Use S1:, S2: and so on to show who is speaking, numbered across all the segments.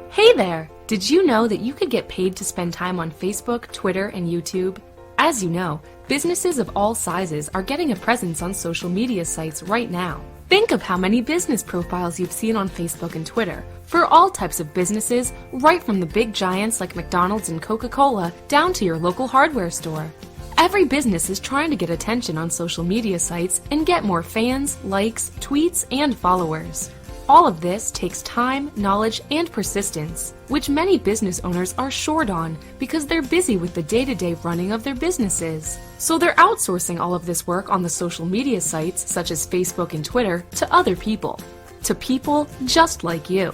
S1: Hey there! Did you know that you could get paid to spend time on Facebook, Twitter, and YouTube? As you know, businesses of all sizes are getting a presence on social media sites right now. Think of how many business profiles you've seen on Facebook and Twitter for all types of businesses, right from the big giants like McDonald's and Coca-Cola down to your local hardware store. Every business is trying to get attention on social media sites and get more fans, likes, tweets, and followers. All of this takes time, knowledge, and persistence, which many business owners are short on because they're busy with the day-to-day running of their businesses. So they're outsourcing all of this work on the social media sites such as Facebook and Twitter to other people. To people just like you.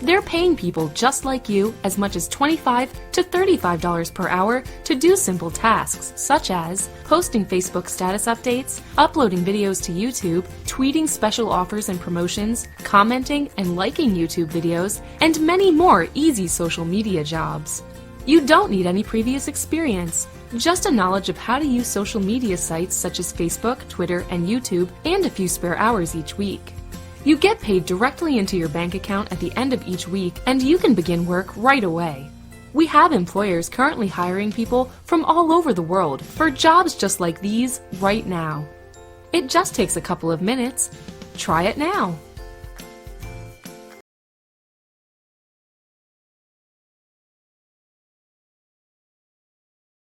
S1: They're paying people just like you as much as $25 to $35 per hour to do simple tasks such as posting Facebook status updates, uploading videos to YouTube, tweeting special offers and promotions, commenting and liking YouTube videos, and many more easy social media jobs. You don't need any previous experience, just a knowledge of how to use social media sites such as Facebook, Twitter, and YouTube, and a few spare hours each week. You get paid directly into your bank account at the end of each week, and you can begin work right away. We have employers currently hiring people from all over the world for jobs just like these right now. It just takes a couple of minutes. Try it now.